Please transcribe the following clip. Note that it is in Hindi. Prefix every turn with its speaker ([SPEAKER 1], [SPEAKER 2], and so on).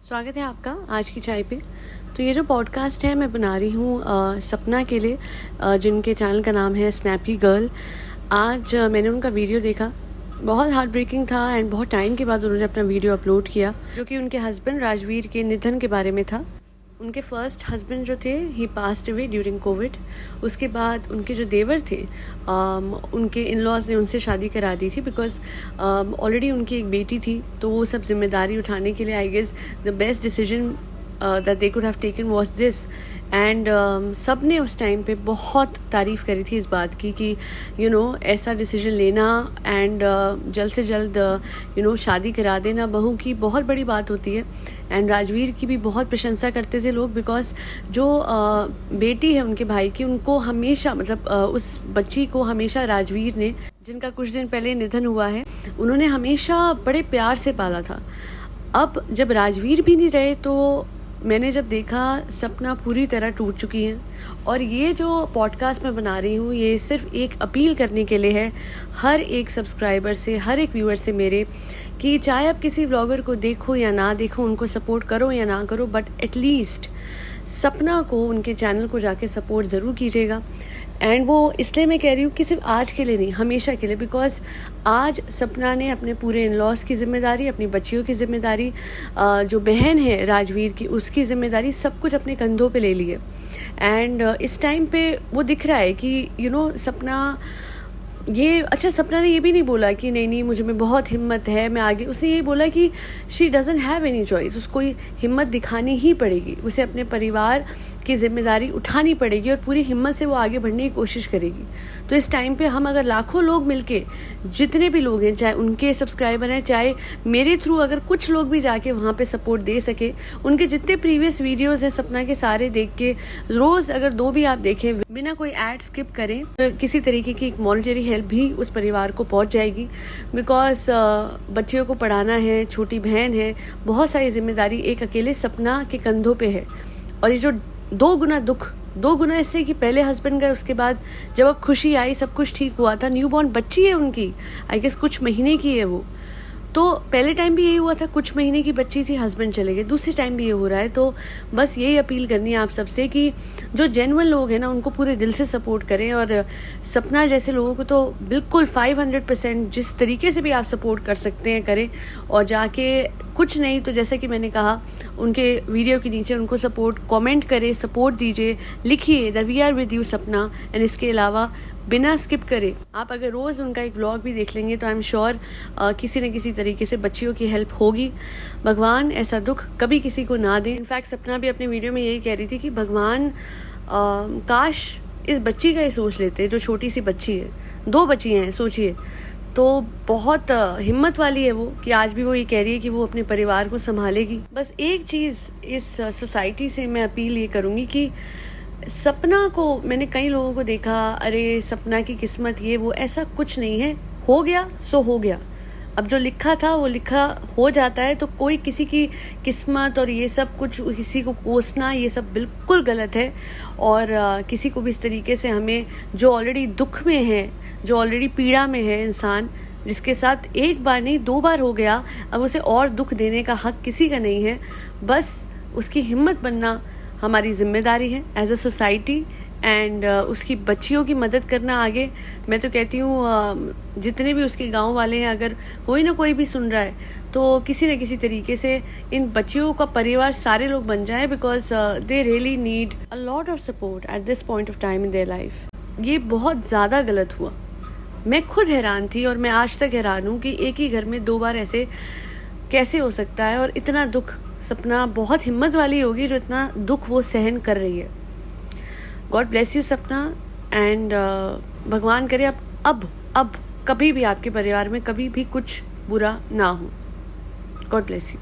[SPEAKER 1] स्वागत है आपका आज की चाय पे। तो ये जो पॉडकास्ट है मैं बना रही हूँ सपना के लिए, जिनके चैनल का नाम है स्नैपी गर्ल। आज मैंने उनका वीडियो देखा, बहुत हार्ट ब्रेकिंग था एंड बहुत टाइम के बाद उन्होंने अपना वीडियो अपलोड किया, जो कि उनके हस्बैंड राजवीर के निधन के बारे में था। उनके फर्स्ट हस्बैंड जो थे ही पास्ड अवे ड्यूरिंग कोविड। उसके बाद उनके जो देवर थे उनके इन लॉज ने उनसे शादी करा दी थी, बिकॉज ऑलरेडी उनकी एक बेटी थी। तो वो सब जिम्मेदारी उठाने के लिए I guess the best decision that they could have taken was this। And सब ने उस टाइम पे बहुत तारीफ़ करी थी इस बात की कि ऐसा डिसीजन लेना एंड जल्द से जल्द शादी करा देना बहू की बहुत बड़ी बात होती है। एंड राजवीर की भी बहुत प्रशंसा करते थे लोग, बिकॉज जो बेटी है उनके भाई की, उनको हमेशा उस बच्ची को हमेशा राजवीर ने, जिनका कुछ दिन पहले निधन हुआ है, उन्होंने हमेशा बड़े प्यार से पाला था। अब जब राजवीर भी नहीं रहे तो मैंने जब देखा सपना पूरी तरह टूट चुकी है। और ये जो पॉडकास्ट मैं बना रही हूँ ये सिर्फ एक अपील करने के लिए है हर एक सब्सक्राइबर से, हर एक व्यूअर से मेरे, कि चाहे आप किसी व्लॉगर को देखो या ना देखो, उनको सपोर्ट करो या ना करो, बट एटलीस्ट सपना को, उनके चैनल को जाके सपोर्ट ज़रूर कीजिएगा। एंड वो इसलिए मैं कह रही हूँ कि सिर्फ आज के लिए नहीं, हमेशा के लिए, बिकॉज आज सपना ने अपने पूरे इन लॉज की जिम्मेदारी, अपनी बच्चियों की जिम्मेदारी, जो बहन है राजवीर की उसकी जिम्मेदारी, सब कुछ अपने कंधों पे ले लिए। एंड इस टाइम पे वो दिख रहा है कि सपना सपना ने ये भी नहीं बोला कि नहीं मुझे में बहुत हिम्मत है, मैं आगे। उसने ये बोला कि she doesn't have any choice, उसको हिम्मत दिखानी ही पड़ेगी, उसे अपने परिवार की जिम्मेदारी उठानी पड़ेगी और पूरी हिम्मत से वो आगे बढ़ने की कोशिश करेगी। तो इस टाइम पे हम अगर लाखों लोग मिलके, जितने भी लोग हैं, चाहे उनके सब्सक्राइबर हैं, चाहे मेरे थ्रू अगर कुछ लोग भी जाके वहाँ पे सपोर्ट दे सके, उनके जितने प्रीवियस वीडियोज़ हैं सपना के सारे देख के, रोज़ अगर 2 भी आप देखें बिना कोई ऐड स्किप करें, तो किसी तरीके की एक मॉनेटरी हेल्प भी उस परिवार को पहुँच जाएगी। बिकॉज बच्चियों को पढ़ाना है, छोटी बहन है, बहुत सारी जिम्मेदारी एक अकेले सपना के कंधों पे है। और ये जो 2 गुना दुख, 2 गुना इससे कि पहले हस्बैंड गए, उसके बाद जब अब खुशी आई, सब कुछ ठीक हुआ था, न्यूबॉर्न बच्ची है उनकी, आई गेस कुछ महीने की है वो। तो पहले टाइम भी यही हुआ था, कुछ महीने की बच्ची थी, हस्बैंड चले गए, दूसरे टाइम भी ये हो रहा है। तो बस यही अपील करनी है आप सबसे कि जो जेन्युइन लोग हैं ना, उनको पूरे दिल से सपोर्ट करें। और सपना जैसे लोगों को तो बिल्कुल 500% जिस तरीके से भी आप सपोर्ट कर सकते हैं करें। और जाके कुछ नहीं तो जैसा कि मैंने कहा, उनके वीडियो के नीचे उनको सपोर्ट कमेंट करें, सपोर्ट दीजिए, लिखिए that we are with you सपना। एंड इसके अलावा बिना स्किप करे आप अगर रोज़ उनका एक व्लॉग भी देख लेंगे तो आई एम श्योर किसी न किसी तरीके से बच्चियों की हेल्प होगी। भगवान ऐसा दुख कभी किसी को ना दे। इनफैक्ट सपना भी अपने वीडियो में यही कह रही थी कि भगवान काश इस बच्ची का ही सोच लेते, जो छोटी सी बच्ची है, 2 बच्ची हैं सोचिए। तो बहुत हिम्मत वाली है वो कि आज भी वो ये कह रही है कि वो अपने परिवार को संभालेगी। बस एक चीज़ इस सोसाइटी से मैं अपील ये करूँगी कि सपना को, मैंने कई लोगों को देखा, अरे सपना की किस्मत ये वो, ऐसा कुछ नहीं है, हो गया सो हो गया। अब जो लिखा था वो लिखा हो जाता है। तो कोई किसी की किस्मत और ये सब कुछ किसी को कोसना, ये सब बिल्कुल गलत है। और किसी को भी इस तरीके से हमें, जो ऑलरेडी दुख में है, जो ऑलरेडी पीड़ा में है इंसान, जिसके साथ एक बार नहीं 2 बार हो गया, अब उसे और दुख देने का हक किसी का नहीं है। बस उसकी हिम्मत बनना हमारी जिम्मेदारी है एज अ सोसाइटी। एंड उसकी बच्चियों की मदद करना आगे। मैं तो कहती हूँ जितने भी उसके गांव वाले हैं, अगर कोई ना कोई भी सुन रहा है तो किसी न किसी तरीके से इन बच्चियों का परिवार सारे लोग बन जाए, because they really need a lot of support at this point of time in their life. ये बहुत ज़्यादा गलत हुआ। मैं खुद हैरान थी और मैं आज तक हैरान हूँ कि एक ही घर में 2 बार ऐसे कैसे हो सकता है। और इतना दुख, सपना बहुत हिम्मत वाली होगी जो इतना दुख वो सहन कर रही है। गॉड ब्लेस यू सपना। एंड भगवान करे अब कभी भी आपके परिवार में कभी भी कुछ बुरा ना हो। God bless you.